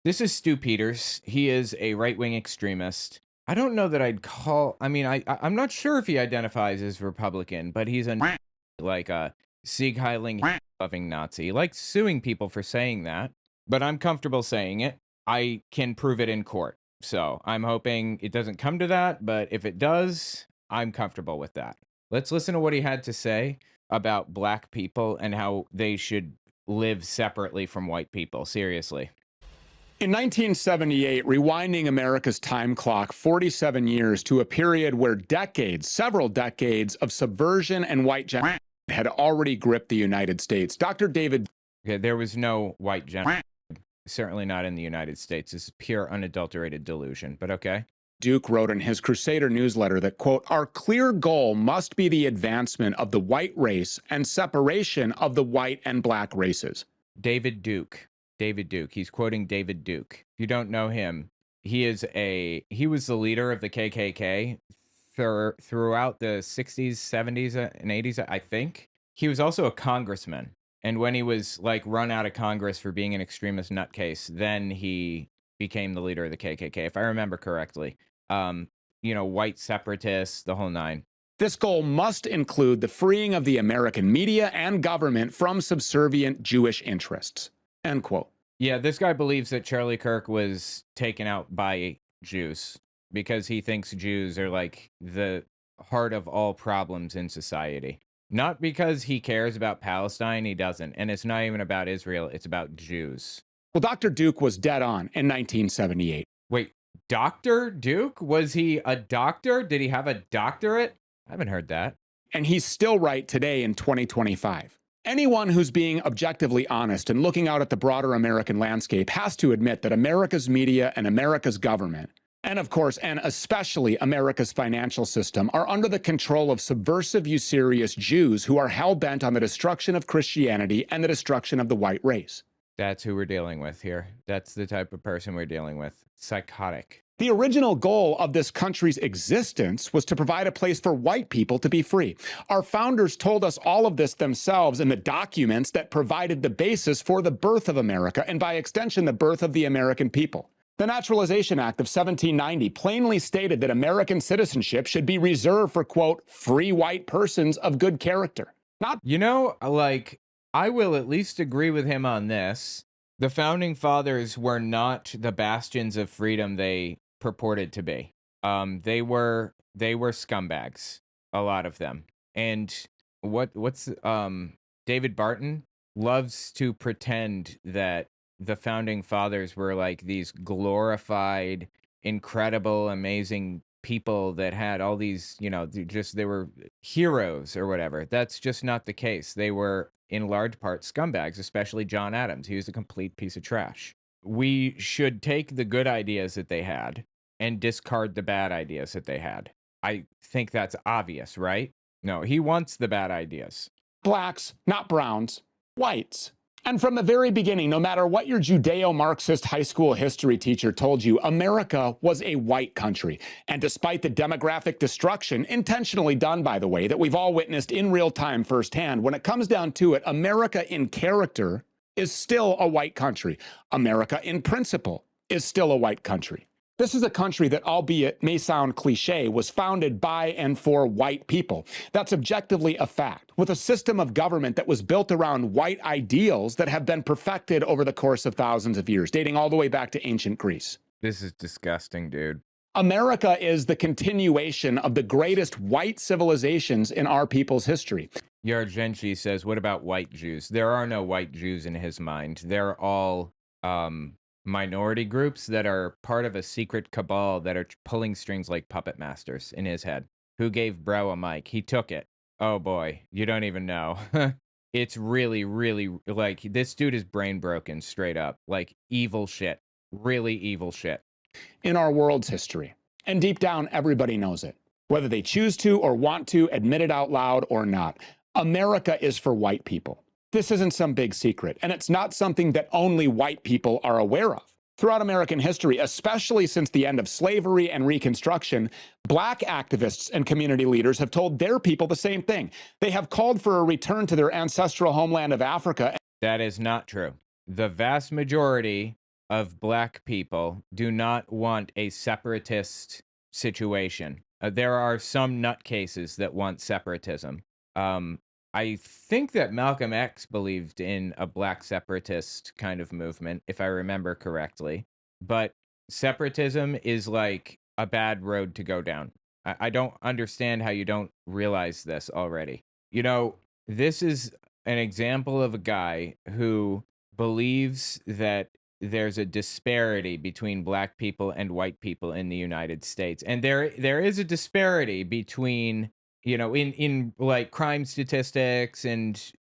This is Stu Peters. He is a right-wing extremist. I don't know that I'd call. I mean, I'm not sure if he identifies as Republican, but he's like a Sieg Heiling loving Nazi. He likes suing people for saying that, but I'm comfortable saying it. I can prove it in court. So I'm hoping it doesn't come to that, but if it does, I'm comfortable with that. Let's listen to what he had to say about black people and how they should live separately from white people. Seriously. In 1978, rewinding America's time clock 47 years to a period where decades, several decades of subversion and white genocide had already gripped the United States. Dr. David. Okay, there was no white genocide. Certainly not in the United States. This is pure unadulterated delusion, but okay. Duke wrote in his Crusader newsletter that, quote, our clear goal must be the advancement of the white race and separation of the white and black races. David Duke. He's quoting David Duke. If you don't know him, he was the leader of the KKK throughout the 60s, 70s, and 80s, I think. He was also a congressman. And when he was like run out of Congress for being an extremist nutcase, then he became the leader of the KKK, if I remember correctly. White separatists, the whole nine. This goal must include the freeing of the American media and government from subservient Jewish interests. End quote. Yeah, this guy believes that Charlie Kirk was taken out by Jews because he thinks Jews are like the heart of all problems in society. Not because he cares about Palestine, he doesn't. And it's not even about Israel, it's about Jews. Well, Dr. Duke was dead on in 1978. Wait, Dr. Duke? Was he a doctor? Did he have a doctorate? I haven't heard that. And he's still right today in 2025. Anyone who's being objectively honest and looking out at the broader American landscape has to admit that America's media and America's government, and of course, and especially America's financial system, are under the control of subversive, usurious Jews who are hell-bent on the destruction of Christianity and the destruction of the white race. That's who we're dealing with here. That's the type of person we're dealing with. Psychotic. The original goal of this country's existence was to provide a place for white people to be free. Our founders told us all of this themselves in the documents that provided the basis for the birth of America, and by extension, the birth of the American people. The Naturalization Act of 1790 plainly stated that American citizenship should be reserved for, quote, free white persons of good character. I will at least agree with him on this. The founding fathers were not the bastions of freedom they purported to be. They were scumbags, a lot of them. And David Barton loves to pretend that the founding fathers were like these glorified, incredible, amazing people that had all these, they were heroes or whatever. That's just not the case. They were in large part scumbags, especially John Adams. He was a complete piece of trash. We should take the good ideas that they had and discard the bad ideas that they had. I think that's obvious, right? No, he wants the bad ideas. Blacks, not browns, whites. And from the very beginning, no matter what your Judeo-Marxist high school history teacher told you, America was a white country. And despite the demographic destruction, intentionally done, by the way, that we've all witnessed in real time firsthand, when it comes down to it, America in character is still a white country. America in principle is still a white country. This is a country that, albeit may sound cliche, was founded by and for white people. That's objectively a fact, with a system of government that was built around white ideals that have been perfected over the course of thousands of years, dating all the way back to ancient Greece. This is disgusting, dude. America is the continuation of the greatest white civilizations in our people's history. Yargenchi says, what about white Jews? There are no white Jews in his mind. They're all minority groups that are part of a secret cabal that are pulling strings like puppet masters in his head. Who gave Bro a mic? He took it. Oh boy, you don't even know. It's really, really, like, this dude is brain broken straight up. Like, evil shit. Really evil shit. In our world's history. And deep down, everybody knows it. Whether they choose to or want to admit it out loud or not. America is for white people. This isn't some big secret, and it's not something that only white people are aware of. Throughout American history, especially since the end of slavery and Reconstruction, black activists and community leaders have told their people the same thing. They have called for a return to their ancestral homeland of Africa. That is not true. The vast majority of black people do not want a separatist situation. There are some nutcases that want separatism. Um, I think that Malcolm X believed in a black separatist kind of movement, if I remember correctly. But separatism is like a bad road to go down. I don't understand how you don't realize this already. You know, this is an example of a guy who believes that there's a disparity between black people and white people in the United States. And there is a disparity between, in like crime statistics and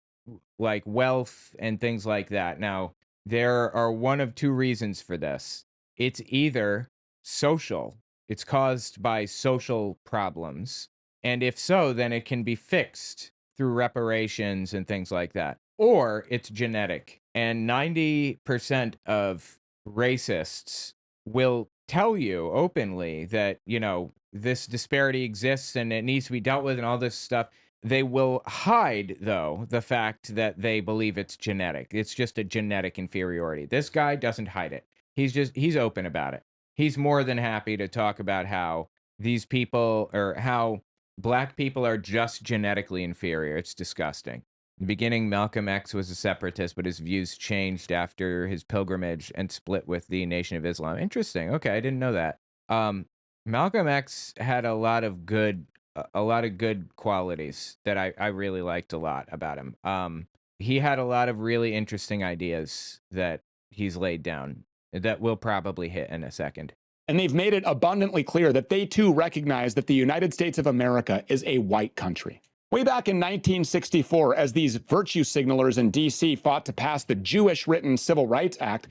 like wealth and things like that. Now, there are one of two reasons for this. It's either social, it's caused by social problems. And if so, then it can be fixed through reparations and things like that. Or it's genetic. And 90% of racists will tell you openly that, this disparity exists and it needs to be dealt with and all this stuff. They will hide, though, the fact that they believe it's genetic. It's just a genetic inferiority. This guy doesn't hide it. He's open about it. He's more than happy to talk about how these people or how black people are just genetically inferior. It's disgusting. In the beginning, Malcolm X was a separatist, but his views changed after his pilgrimage and split with the Nation of Islam. Interesting. Okay, I didn't know that. Malcolm X had a lot of good qualities that I really liked a lot about him. He had a lot of really interesting ideas that he's laid down that we'll probably hit in a second. And they've made it abundantly clear that they too recognize that the United States of America is a white country. Way back in 1964, as these virtue signalers in D.C. fought to pass the Jewish-written Civil Rights Act,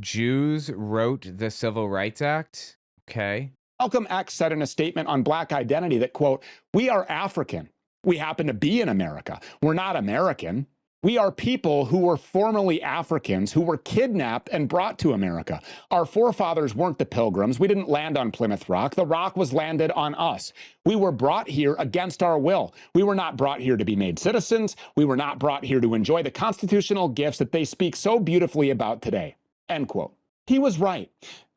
Jews wrote the Civil Rights Act? Okay. Malcolm X said in a statement on black identity that, quote, "We are African. We happen to be in America. We're not American. We are people who were formerly Africans who were kidnapped and brought to America. Our forefathers weren't the Pilgrims. We didn't land on Plymouth Rock. The rock was landed on us. We were brought here against our will. We were not brought here to be made citizens. We were not brought here to enjoy the constitutional gifts that they speak so beautifully about today." End quote. He was right.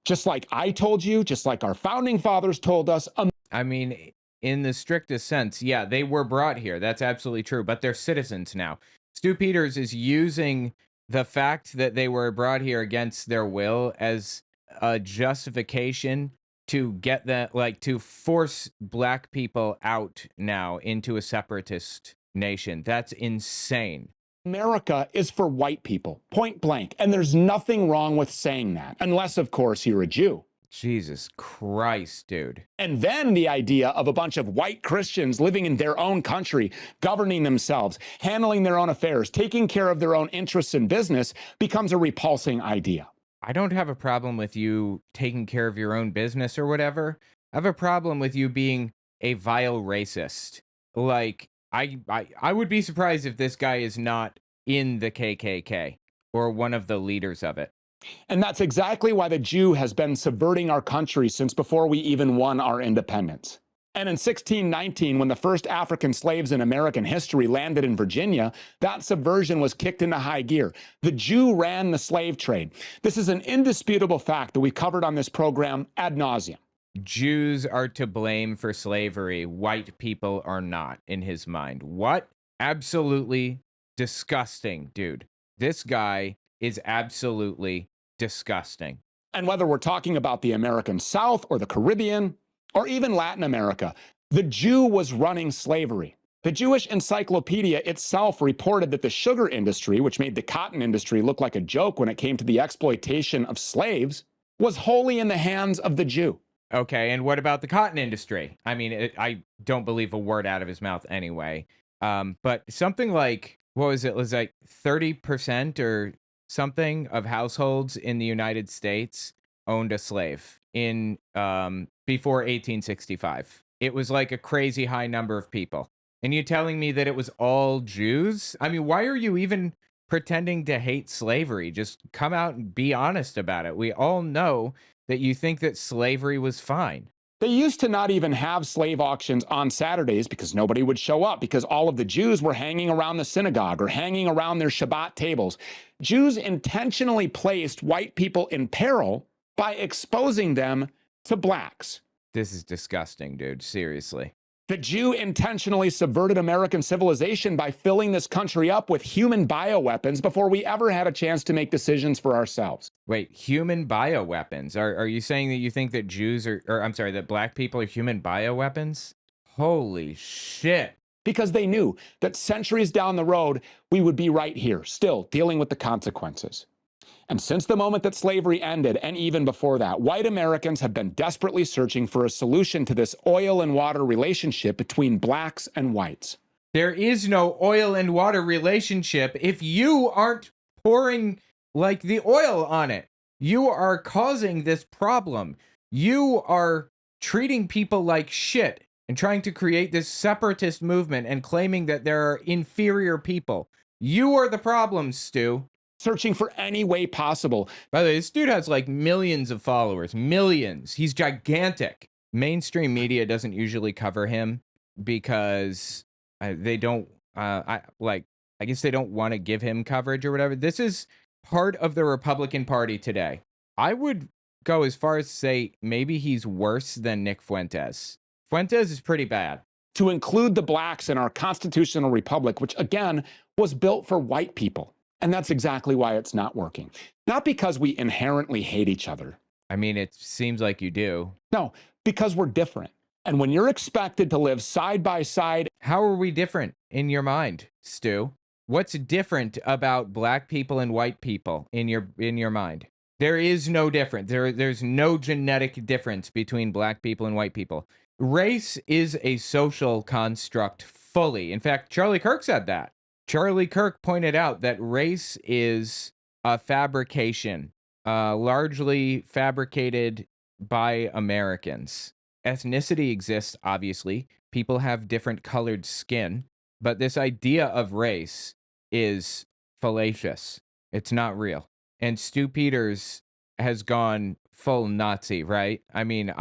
Just like I told you, just like our founding fathers told us. I mean, in the strictest sense, yeah, they were brought here. That's absolutely true. But they're citizens now. Stu Peters is using the fact that they were brought here against their will as a justification to get that, like, to force black people out now into a separatist nation. That's insane. America is for white people, point blank. And there's nothing wrong with saying that, unless, of course, you're a Jew. Jesus Christ, dude. And then the idea of a bunch of white Christians living in their own country, governing themselves, handling their own affairs, taking care of their own interests in business becomes a repulsing idea. I don't have a problem with you taking care of your own business or whatever. I have a problem with you being a vile racist. Like, I would be surprised if this guy is not in the KKK or one of the leaders of it. And that's exactly why the Jew has been subverting our country since before we even won our independence. And in 1619, when the first African slaves in American history landed in Virginia, that subversion was kicked into high gear. The Jew ran the slave trade. This is an indisputable fact that we covered on this program ad nauseum. Jews are to blame for slavery. White people are not, in his mind. What? Absolutely disgusting, dude. This guy is absolutely disgusting. And whether we're talking about the American South or the Caribbean or even Latin America, the Jew was running slavery. The Jewish Encyclopedia itself reported that the sugar industry, which made the cotton industry look like a joke when it came to the exploitation of slaves, was wholly in the hands of the Jew. Okay, and what about the cotton industry? I mean, I don't believe a word out of his mouth anyway. But something like, what was it? It was like 30% or something of households in the United States owned a slave in before 1865. It was like a crazy high number of people. And you telling me that it was all Jews? I mean, why are you even pretending to hate slavery? Just come out and be honest about it. We all know that you think that slavery was fine. They used to not even have slave auctions on Saturdays because nobody would show up because all of the Jews were hanging around the synagogue or hanging around their Shabbat tables. Jews intentionally placed white people in peril by exposing them to blacks. This is disgusting, dude. Seriously. The Jew intentionally subverted American civilization by filling this country up with human bioweapons before we ever had a chance to make decisions for ourselves. Wait, human bioweapons? Are you saying that you think that Jews or I'm sorry, that black people are human bioweapons? Holy shit. Because they knew that centuries down the road, we would be right here, still dealing with the consequences. And since the moment that slavery ended, and even before that, white Americans have been desperately searching for a solution to this oil and water relationship between blacks and whites. There is no oil and water relationship if you aren't pouring like the oil on it. You are causing this problem. You are treating people like shit and trying to create this separatist movement and claiming that there are inferior people. You are the problem, Stu. Searching for any way possible. By the way, this dude has like millions of followers, millions. He's gigantic. Mainstream media doesn't usually cover him because they don't, I guess they don't want to give him coverage or whatever. This is part of the Republican Party today. I would go as far as to say maybe he's worse than Nick Fuentes. Fuentes is pretty bad. To include the blacks in our constitutional republic, which again was built for white people. And that's exactly why it's not working. Not because we inherently hate each other. I mean, it seems like you do. No, because we're different. And when you're expected to live side by side. How are we different in your mind, Stu? What's different about black people and white people in your mind? There is no difference. There's no genetic difference between black people and white people. Race is a social construct fully. In fact, Charlie Kirk said that. Charlie Kirk pointed out that race is a fabrication, largely fabricated by Americans. Ethnicity exists, obviously. People have different colored skin, but this idea of race is fallacious. It's not real. And Stu Peters has gone full Nazi, right? I mean,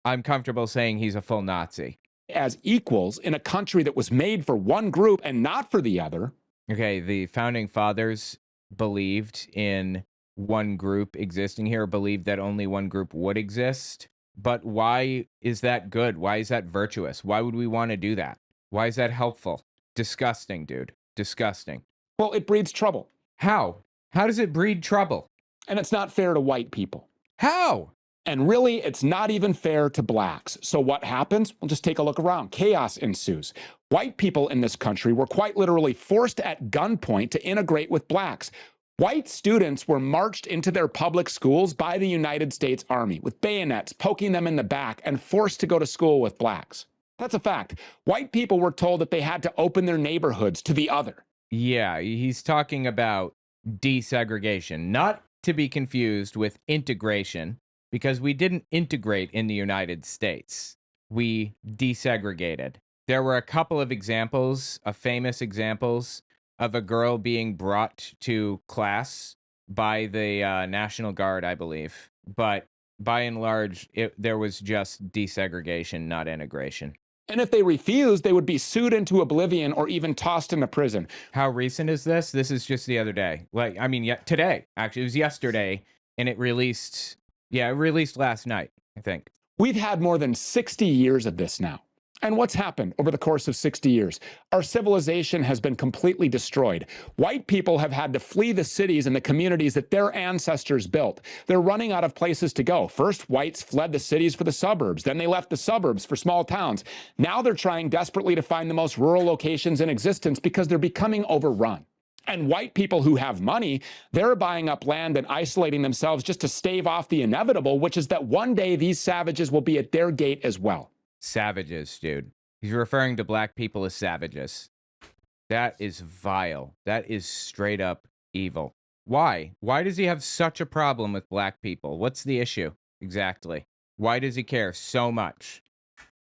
I'm comfortable saying he's a full Nazi. As equals in a country that was made for one group and not for the other. Okay, the founding fathers believed in one group existing here, believed that only one group would exist. But why is that good? Why is that virtuous? Why would we want to do that? Why is that helpful? Disgusting, dude. Disgusting. Well, it breeds trouble. How? How does it breed trouble? And it's not fair to white people. How? And really, it's not even fair to blacks. So what happens? Well, just take a look around. Chaos ensues. White people in this country were quite literally forced at gunpoint to integrate with blacks. White students were marched into their public schools by the United States Army with bayonets poking them in the back and forced to go to school with blacks. That's a fact. White people were told that they had to open their neighborhoods to the other. Yeah, he's talking about desegregation, not to be confused with integration, because we didn't integrate in the United States. We desegregated. There were a couple of examples, famous examples, of a girl being brought to class by the National Guard, I believe. But by and large, there was just desegregation, not integration. And if they refused, they would be sued into oblivion or even tossed into prison. How recent is this? This is just the other day. Today. Actually, it was yesterday, and it released. Yeah, it released last night, I think. We've had more than 60 years of this now. And what's happened over the course of 60 years? Our civilization has been completely destroyed. White people have had to flee the cities and the communities that their ancestors built. They're running out of places to go. First, whites fled the cities for the suburbs. Then they left the suburbs for small towns. Now they're trying desperately to find the most rural locations in existence because they're becoming overrun. And white people who have money, they're buying up land and isolating themselves just to stave off the inevitable, which is that one day these savages will be at their gate as well. Savages, dude. He's referring to black people as savages. That is vile. That is straight up evil. Why? Why does he have such a problem with black people? What's the issue? Exactly. Why does he care so much?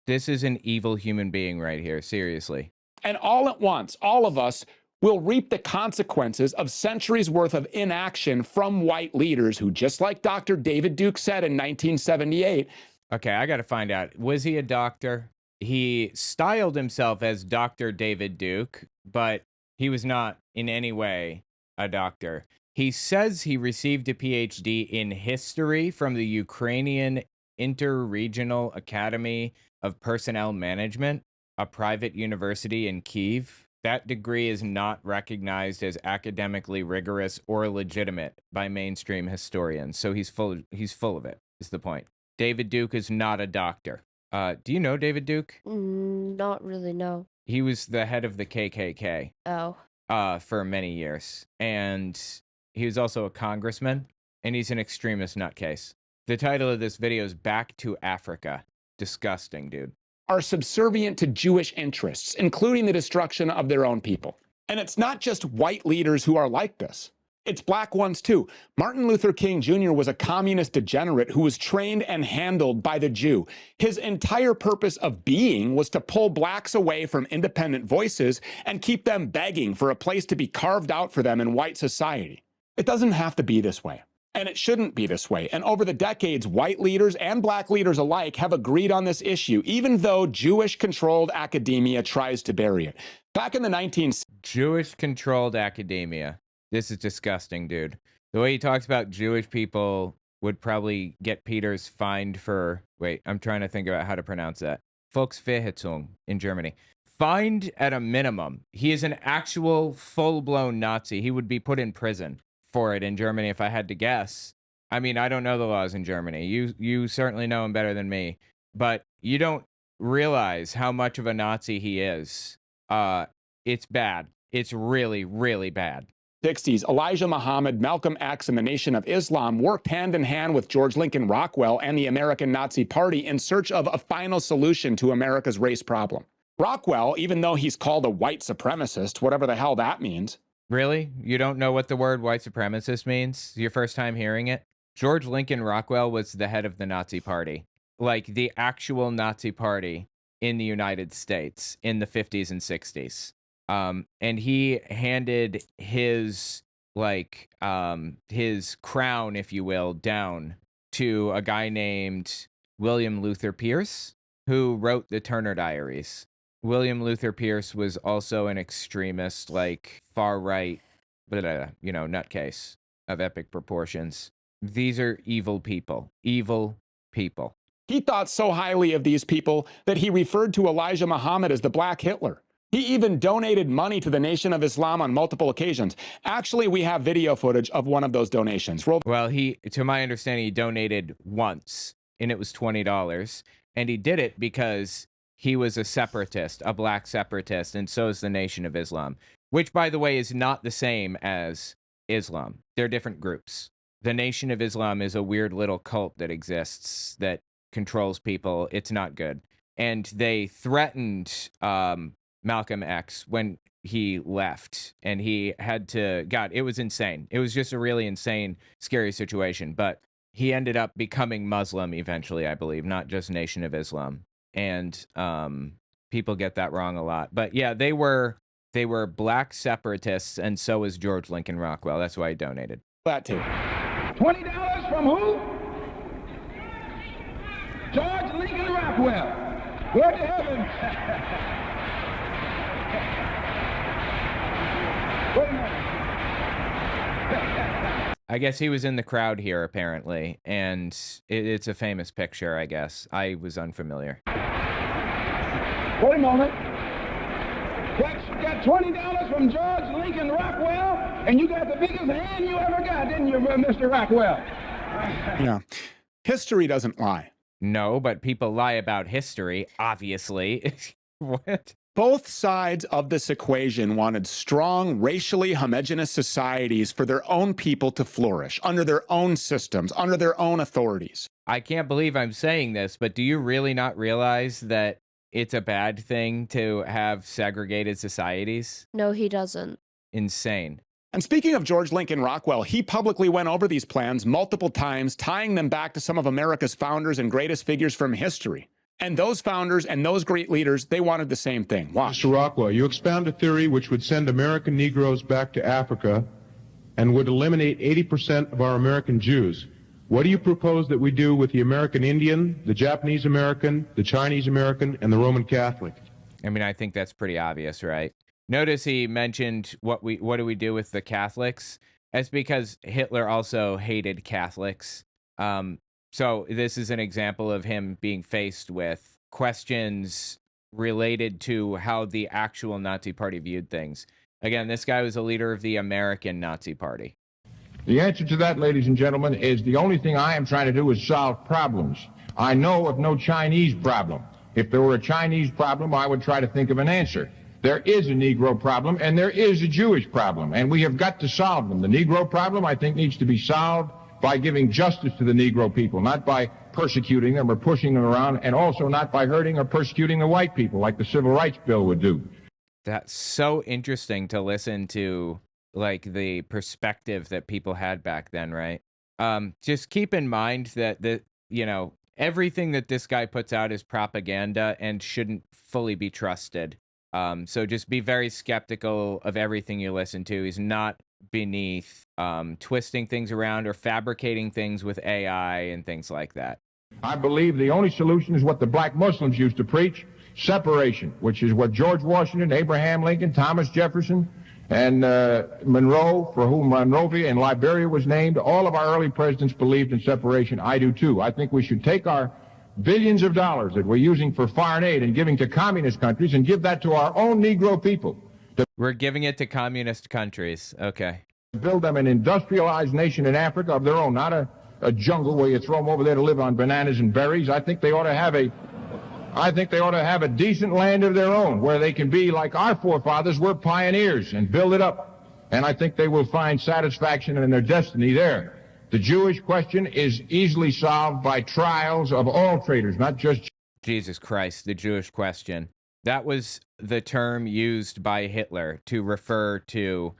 This is an evil human being right here, seriously. And all at once, all of us will reap the consequences of centuries worth of inaction from white leaders who, just like Dr. David Duke said in 1978, Okay, I got to find out. Was he a doctor? He styled himself as Dr. David Duke, but he was not in any way a doctor. He says he received a PhD in history from the Ukrainian Interregional Academy of Personnel Management, a private university in Kyiv. That degree is not recognized as academically rigorous or legitimate by mainstream historians. So he's full of it, is the point. David Duke is not a doctor. Do you know David Duke? Not really, no. He was the head of the KKK Oh. for many years. And he was also a congressman, and he's an extremist nutcase. The title of this video is Back to Africa. Disgusting, dude. Are subservient to Jewish interests, including the destruction of their own people. And it's not just white leaders who are like this. It's black ones too. Martin Luther King Jr. was a communist degenerate who was trained and handled by the Jew. His entire purpose of being was to pull blacks away from independent voices and keep them begging for a place to be carved out for them in white society. It doesn't have to be this way. And it shouldn't be this way. And over the decades, white leaders and black leaders alike have agreed on this issue, even though Jewish-controlled academia tries to bury it. Back in the 1960s, Jewish-controlled academia. This is disgusting, dude. The way he talks about Jewish people would probably get Peters fined for... Wait, I'm trying to think about how to pronounce that. Volksverhetzung in Germany. Fined at a minimum. He is an actual full-blown Nazi. He would be put in prison for it in Germany if I had to guess. I mean, I don't know the laws in Germany. You certainly know them better than me. But you don't realize how much of a Nazi he is. It's bad. It's really, really bad. Elijah Muhammad, Malcolm X, and the Nation of Islam worked hand in hand with George Lincoln Rockwell and the American Nazi Party in search of a final solution to America's race problem. Rockwell, even though he's called a white supremacist, whatever the hell that means. Really? You don't know what the word white supremacist means? Your first time hearing it? George Lincoln Rockwell was the head of the Nazi Party. Like the actual Nazi Party in the United States in the 50s and 60s. And he handed his his crown, if you will, down to a guy named William Luther Pierce, who wrote the Turner Diaries. William Luther Pierce was also an extremist, like far-right, nutcase of epic proportions. These are evil people. Evil people. He thought so highly of these people that he referred to Elijah Muhammad as the Black Hitler. He even donated money to the Nation of Islam on multiple occasions. Actually, we have video footage of one of those donations. Well, to my understanding, he donated once, and it was $20. And he did it because he was a separatist, a black separatist, and so is the Nation of Islam, which, by the way, is not the same as Islam. They're different groups. The Nation of Islam is a weird little cult that exists that controls people. It's not good. And they threatened Malcolm X when he left, and he had to... God, it was insane. It was just a really insane, scary situation. But he ended up becoming Muslim eventually, I believe, not just Nation of Islam. And people get that wrong a lot. But yeah, they were black separatists, and so was George Lincoln Rockwell. That's why he donated. That too. $20 from who? George Lincoln Rockwell. Go to heaven. Wait a minute. I guess he was in the crowd here, apparently, and it's a famous picture, I guess. I was unfamiliar. Wait a moment. You got $20 from George Lincoln Rockwell, and you got the biggest hand you ever got, didn't you, Mr. Rockwell? Yeah. History doesn't lie. No, but people lie about history, obviously. What? Both sides of this equation wanted strong, racially homogenous societies for their own people to flourish, under their own systems, under their own authorities. I can't believe I'm saying this, but do you really not realize that it's a bad thing to have segregated societies? No, he doesn't. Insane. And speaking of George Lincoln Rockwell, he publicly went over these plans multiple times, tying them back to some of America's founders and greatest figures from history. And those founders and those great leaders, they wanted the same thing. Watch. Mr. Rockwell, you expound a theory which would send American Negroes back to Africa and would eliminate 80% of our American Jews. What do you propose that we do with the American Indian, the Japanese American, the Chinese American, and the Roman Catholic? I mean, I think that's pretty obvious, right? Notice he mentioned what do we do with the Catholics? That's because Hitler also hated Catholics. So this is an example of him being faced with questions related to how the actual Nazi Party viewed things. Again, this guy was a leader of the American Nazi Party. The answer to that, ladies and gentlemen, is the only thing I am trying to do is solve problems. I know of no Chinese problem. If there were a Chinese problem, I would try to think of an answer. There is a Negro problem, and there is a Jewish problem, and we have got to solve them. The Negro problem, I think, needs to be solved by giving justice to the Negro people, not by persecuting them or pushing them around, and also not by hurting or persecuting the white people like the Civil Rights Bill would do. That's so interesting to listen to, like, the perspective that people had back then, right? Just keep in mind that everything that this guy puts out is propaganda and shouldn't fully be trusted. So just be very skeptical of everything you listen to. He's not beneath twisting things around or fabricating things with AI and things like that. I believe the only solution is what the black Muslims used to preach, separation, which is what George Washington, Abraham Lincoln, Thomas Jefferson, and Monroe, for whom Monrovia and Liberia was named, all of our early presidents believed in separation. I do too. I think we should take our billions of dollars that we're using for foreign aid and giving to communist countries and give that to our own Negro people. We're giving it to communist countries. Okay. Build them an industrialized nation in Africa of their own, not a jungle where you throw them over there to live on bananas and berries. I think they ought to have a decent land of their own where they can be like our forefathers were, pioneers, and build it up. And I think they will find satisfaction in their destiny there. The Jewish question is easily solved by trials of all traitors, not just... Jesus Christ, the Jewish question. That was the term used by Hitler to refer to...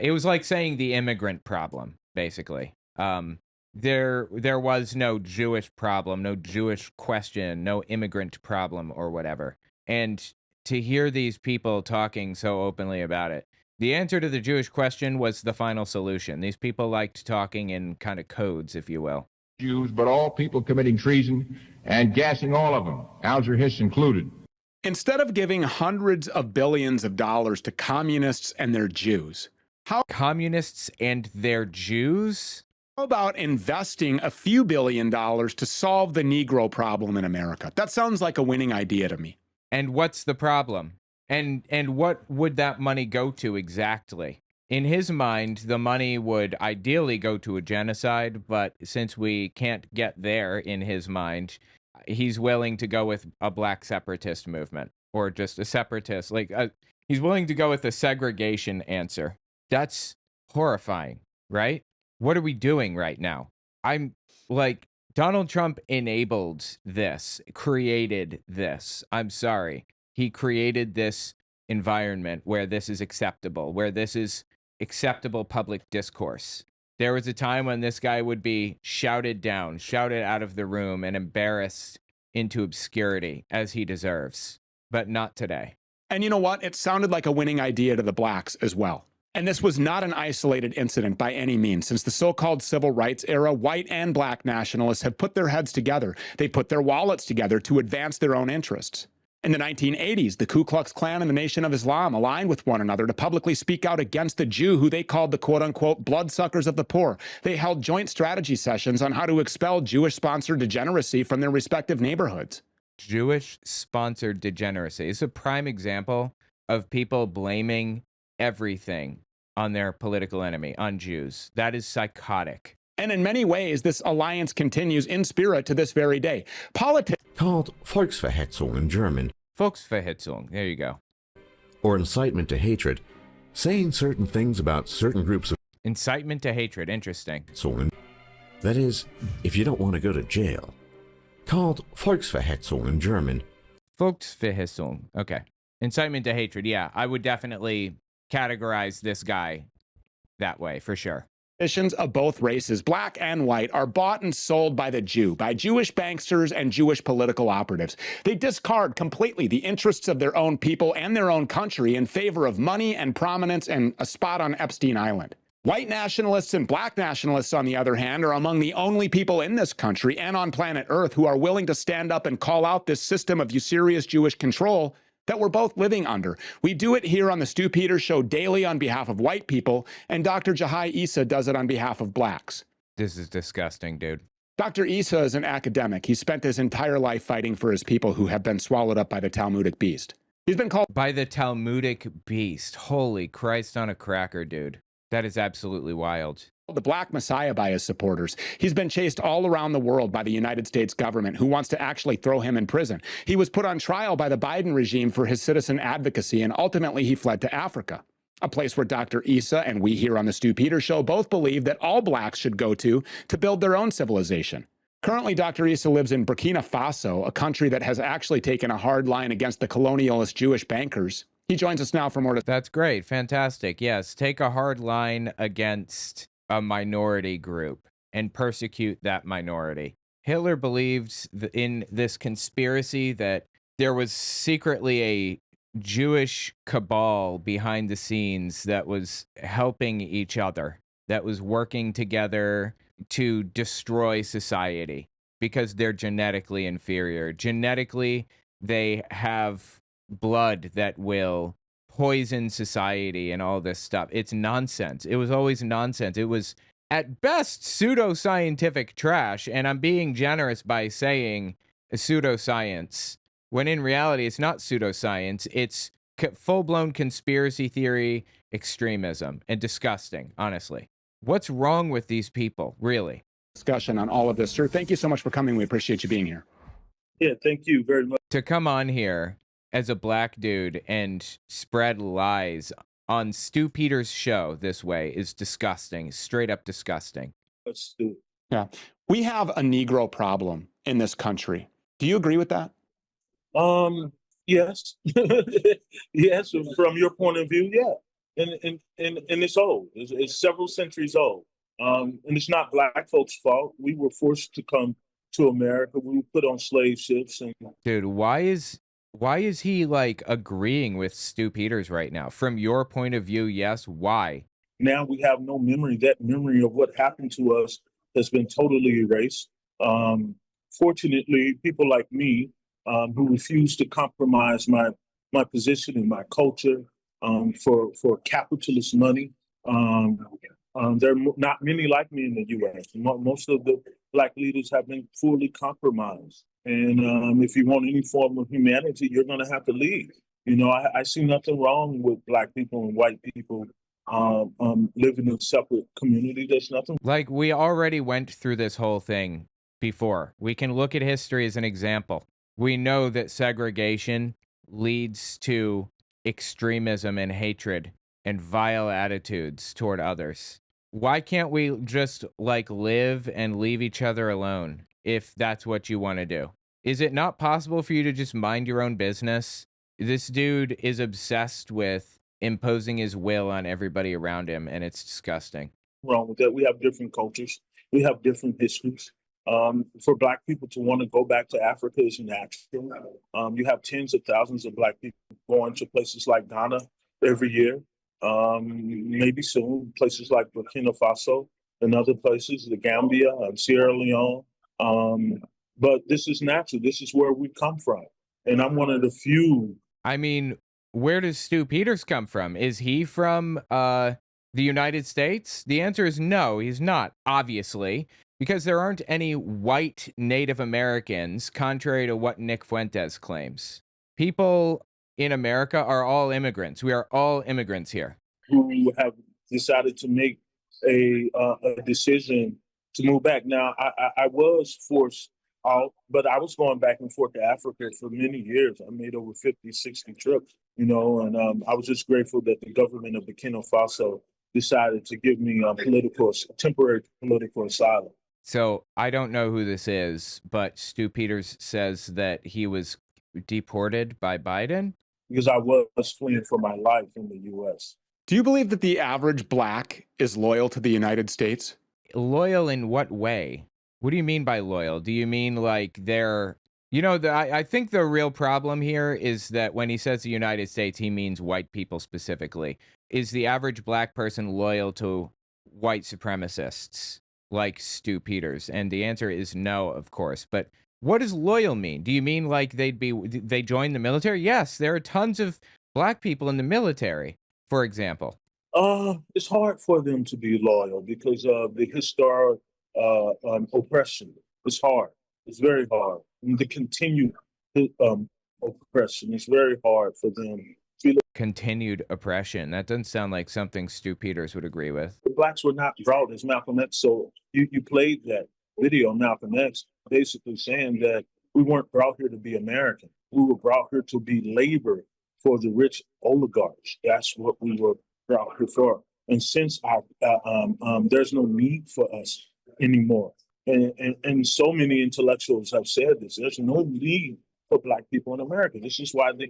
it was like saying the immigrant problem, basically. There was no Jewish problem, no Jewish question, no immigrant problem or whatever. And to hear these people talking so openly about it, the answer to the Jewish question was the final solution. These people liked talking in kind of codes, if you will. Jews, but all people committing treason and gassing all of them, Alger Hiss included. Instead of giving hundreds of billions of dollars to communists and their Jews, how communists and their Jews? How about investing a few $1 billion to solve the Negro problem in America? That sounds like a winning idea to me. And what's the problem? And what would that money go to exactly? In his mind, the money would ideally go to a genocide, but since we can't get there in his mind, he's willing to go with a black separatist movement or just a separatist. He's willing to go with a segregation answer. That's horrifying, right? What are we doing right now? I'm like, Donald Trump enabled this, created this. I'm sorry. He created this environment where this is acceptable, where this is acceptable public discourse. There was a time when this guy would be shouted down, shouted out of the room, and embarrassed into obscurity, as he deserves. But not today. And you know what? It sounded like a winning idea to the blacks as well. And this was not an isolated incident by any means. Since the so-called civil rights era, white and black nationalists have put their heads together. They put their wallets together to advance their own interests. In the 1980s, the Ku Klux Klan and the Nation of Islam aligned with one another to publicly speak out against the Jew who they called the quote-unquote bloodsuckers of the poor. They held joint strategy sessions on how to expel Jewish-sponsored degeneracy from their respective neighborhoods. Jewish-sponsored degeneracy is a prime example of people blaming everything on their political enemy, on Jews. That is psychotic. And in many ways, this alliance continues in spirit to this very day. Politics called Volksverhetzung in German. Volksverhetzung, there you go. Or incitement to hatred, saying certain things about certain groups of... Incitement to hatred, interesting. That is, if you don't want to go to jail. Called Volksverhetzung in German. Volksverhetzung, okay. Incitement to hatred, yeah. I would definitely categorize this guy that way, for sure. Politicians of both races, black and white, are bought and sold by the Jew, by Jewish banksters and Jewish political operatives. They discard completely the interests of their own people and their own country in favor of money and prominence and a spot on Epstein Island. White nationalists and black nationalists, on the other hand, are among the only people in this country and on planet Earth who are willing to stand up and call out this system of usurious Jewish control that we're both living under. We do it here on the Stu Peters Show daily on behalf of white people, and Dr. Jahai Issa does it on behalf of blacks. This is disgusting, dude. Dr. Issa is an academic. He spent his entire life fighting for his people who have been swallowed up by the Talmudic beast. He's been called By the Talmudic beast. Holy Christ on a cracker, dude. That is absolutely wild. the Black Messiah by his supporters. He's been chased all around the world by the United States government, who wants to actually throw him in prison. He was put on trial by the Biden regime for his citizen advocacy, and ultimately he fled to Africa, a place where Dr. Issa and we here on the Stu Peters Show both believe that all blacks should go to build their own civilization. Currently, Dr. Issa lives in Burkina Faso, a country that has actually taken a hard line against the colonialist Jewish bankers. He joins us now for more. That's great. Fantastic. Yes, take a hard line against a minority group and persecute that minority. Hitler believed in this conspiracy that there was secretly a Jewish cabal behind the scenes that was helping each other, that was working together to destroy society because they're genetically inferior. Genetically, they have blood that will poison society and all this stuff. It's nonsense. It was always nonsense. It was at best pseudoscientific trash, and I'm being generous by saying pseudoscience, when in reality it's not pseudoscience. It's full-blown conspiracy theory, extremism, and disgusting, honestly. What's wrong with these people, really? Discussion on all of this. Sir, thank you so much for coming. We appreciate you being here. Yeah, thank you very much. To come on here as a black dude and spread lies on Stu Peters' show this way is disgusting, straight up disgusting. Let's do it. Yeah. We have a Negro problem in this country. Do you agree with that? Yes. Yes, from your point of view, yeah. And it's old. It's several centuries old. And it's not black folks' fault. We were forced to come to America. We were put on slave ships. And dude, why is he like agreeing with Stu Peters right now? From your point of view, yes. Why? now we have no memory. That memory of what happened to us has been totally erased. Fortunately, people like me who refuse to compromise my position and my culture for capitalist money. There are not many like me in the U.S. Most of the black leaders have been fully compromised. And if you want any form of humanity, you're going to have to leave. You know, I see nothing wrong with black people and white people living in separate community. There's nothing. Like, we already went through this whole thing before. We can look at history as an example. We know that segregation leads to extremism and hatred and vile attitudes toward others. Why can't we just like live and leave each other alone if that's what you want to do? Is it not possible for you to just mind your own business? This dude is obsessed with imposing his will on everybody around him, and it's disgusting. Wrong with that. We have different cultures. We have different histories. For black people to want to go back to Africa is natural. You have tens of thousands of black people going to places like Ghana every year. Maybe soon, places like Burkina Faso and other places, the Gambia and Sierra Leone. But this is natural. This is where we come from. And I'm one of the few. I mean, where does Stu Peters come from? Is he from the United States? The answer is no, he's not, obviously, because there aren't any white Native Americans, contrary to what Nick Fuentes claims. People in America are all immigrants. We are all immigrants here. Who have decided to make a decision to move back. Now, I was forced out, but I was going back and forth to Africa for many years. I made over 50, 60 trips, you know, and I was just grateful that the government of Burkina Faso decided to give me temporary political asylum. So I don't know who this is, but Stu Peters says that he was deported by Biden? Because I was fleeing for my life in the U.S. Do you believe that the average black is loyal to the United States? Loyal in what way? What do you mean by loyal? Do you mean like they're, you know, I think the real problem here is that when he says the United States, he means white people specifically. Is the average black person loyal to white supremacists like Stu Peters? And the answer is no, of course. But what does loyal mean? Do you mean like they join the military? Yes, there are tons of black people in the military, for example. It's hard for them to be loyal because of the historic oppression. It's hard. It's very hard. And the continued oppression is very hard for them. Continued oppression. That doesn't sound like something Stu Peters would agree with. The blacks were not brought as Malcolm X. So you played that video, Malcolm X, basically saying that we weren't brought here to be American. We were brought here to be labor for the rich oligarchs. That's what we were brought here for. And since there's no need for us anymore. And so many intellectuals have said this. There's no need for black people in America. This is why the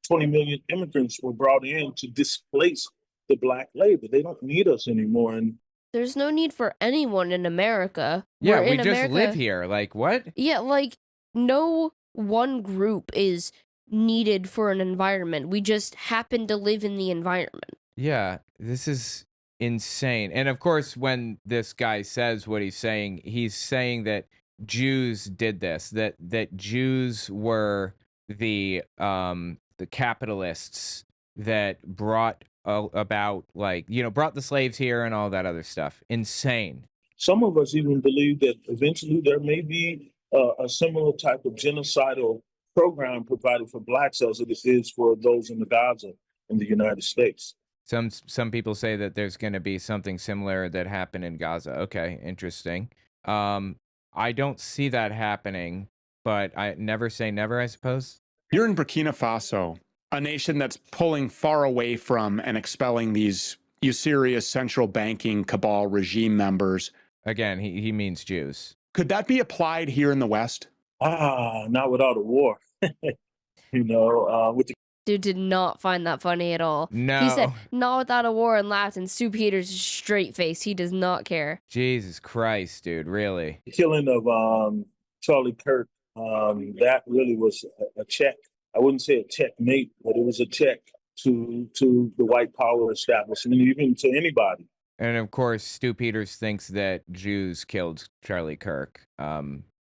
20 million immigrants were brought in to displace the black labor. They don't need us anymore. And There's no need for anyone in America. Yeah, We're we in just America. live here. Like, what? Yeah, like, no one group is needed for an environment. We just happen to live in the environment. Yeah, this is insane. And of course, when this guy says what he's saying that Jews did this, that Jews were the capitalists that brought about, like, you know, brought the slaves here and all that other stuff. Insane. some of us even believe that eventually there may be a similar type of genocidal program provided for blacks as it is for those in the Gaza in the United States. Some people say that there's going to be something similar that happened in Gaza. Okay, interesting. I don't see that happening, but I never say never, I suppose. You're in Burkina Faso, a nation that's pulling far away from and expelling these usurious central banking cabal regime members. Again, he means Jews. Could that be applied here in the West? Not without a war. With the Dude did not find that funny at all. No. He said, not without a war, and laughed, and Stu Peters is straight face. He does not care. Jesus Christ, dude, really? killing of Charlie Kirk, that really was a check. I wouldn't say a checkmate, but it was a check to the white power establishment, even to anybody. And of course, Stu Peters thinks that Jews killed Charlie Kirk.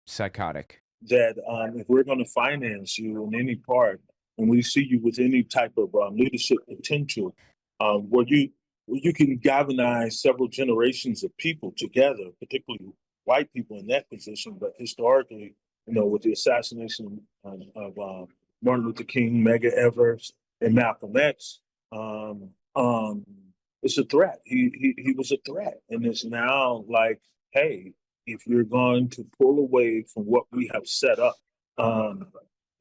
Psychotic. That if we're going to finance you in any part, and we see you with any type of leadership potential, where you can galvanize several generations of people together, particularly white people in that position, but historically, with the assassination of Martin Luther King, Medgar Evers, and Malcolm X, it's a threat. He was a threat, and it's now like, hey, if you're going to pull away from what we have set up,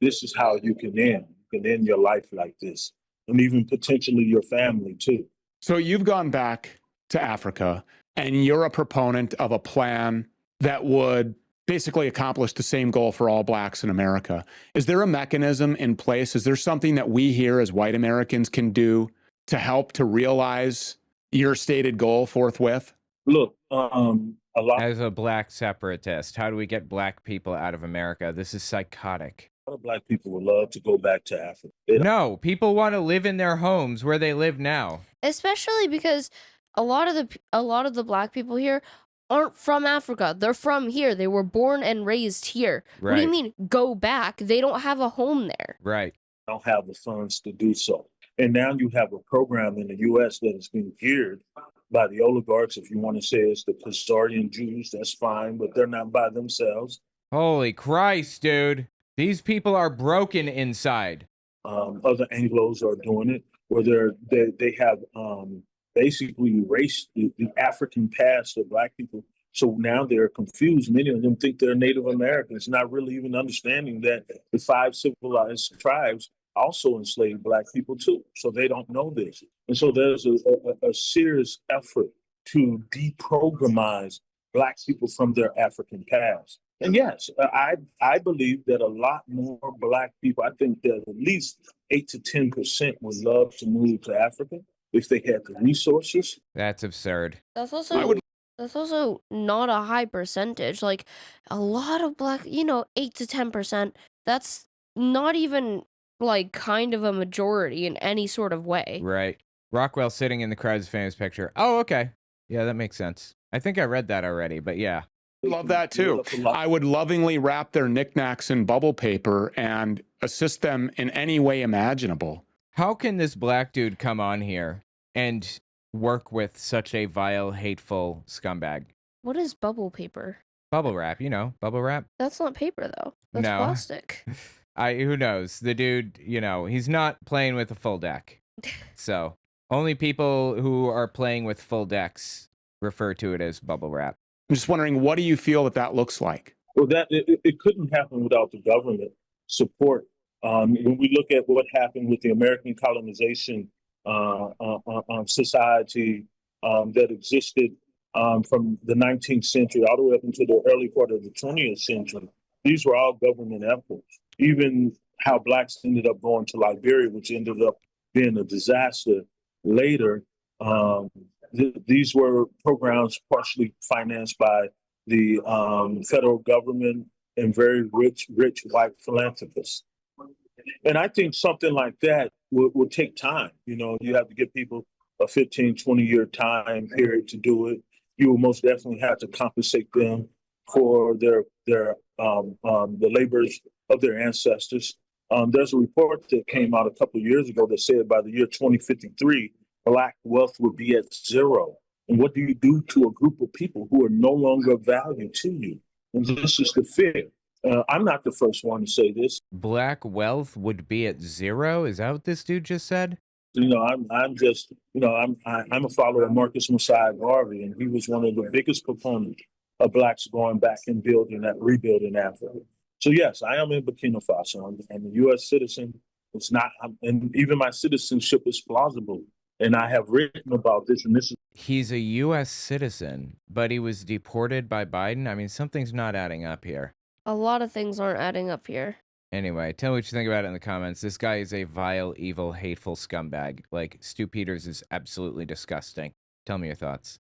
this is how you can end. You can end your life like this, and even potentially your family too. So you've gone back to Africa, and you're a proponent of a plan that would basically accomplish the same goal for all blacks in America. Is there a mechanism in place? Is there something that we here as white Americans can do to help to realize your stated goal forthwith? Look, a lot As a black separatist, how do we get black people out of America? This is psychotic. of black people would love to go back to Africa. No, people want to live in their homes where they live now. Especially because a lot of the black people here aren't from Africa. They're from here. They were born and raised here. What do you Right. mean, go back? They don't have a home there. Right. Don't have the funds to do so. And now you have a program in the U.S. that is being geared by the oligarchs. If you want to say it's the Khazarian Jews, that's fine, but they're not by themselves. Holy Christ, dude. These people are broken inside. Other Anglos are doing it, where they have basically erased the African past of black people. So now they're confused. Many of them think they're Native Americans, not really even understanding that the 5 civilized tribes also enslaved black people too. So they don't know this. And so there's a serious effort to deprogramize black people from their African past. And yes, I believe that a lot more black people, I think that at least 8 to 10% would love to move to Africa if they had the resources. That's absurd. That's also not a high percentage. Like, a lot of black, 8 to 10%, that's not even like kind of a majority in any sort of way. Right. Rockwell sitting in the crowd's famous picture. Oh, okay. Yeah, that makes sense. I think I read that already, but yeah. Love that too. I would lovingly wrap their knickknacks in bubble paper and assist them in any way imaginable. How can this black dude come on here and work with such a vile, hateful scumbag? What is bubble paper? Bubble wrap, you know, bubble wrap. That's not paper though. That's No. plastic. Who knows? The dude, you know, he's not playing with a full deck. So only people who are playing with full decks refer to it as bubble wrap. I'm just wondering, what do you feel that that looks like? Well, it couldn't happen without the government support. When we look at what happened with the American colonization society that existed from the 19th century all the way up into the early part of the 20th century, these were all government efforts. Even how blacks ended up going to Liberia, which ended up being a disaster later. These were programs partially financed by the federal government and very rich white philanthropists. And I think something like that will take time. You know, you have to give people a 15, 20-year time period to do it. You will most definitely have to compensate them for the labors of their ancestors. There's a report that came out a couple of years ago that said by the year 2053, Black wealth would be at zero. And what do you do to a group of people who are no longer of value to you? And this is the fear. I'm not the first one to say this. Black wealth would be at zero? Is that what this dude just said? You know, I'm just, you know, I'm a follower of Marcus Messiah Garvey, and he was one of the biggest proponents of blacks going back and rebuilding Africa. So yes, I am in Burkina Faso. I'm a U.S. citizen. It's not, and even my citizenship is plausible. And I have written about this, and this is. He's a U.S. citizen, but he was deported by Biden? I mean, something's not adding up here. A lot of things aren't adding up here. Anyway, tell me what you think about it in the comments. This guy is a vile, evil, hateful scumbag. Like, Stu Peters is absolutely disgusting. Tell me your thoughts.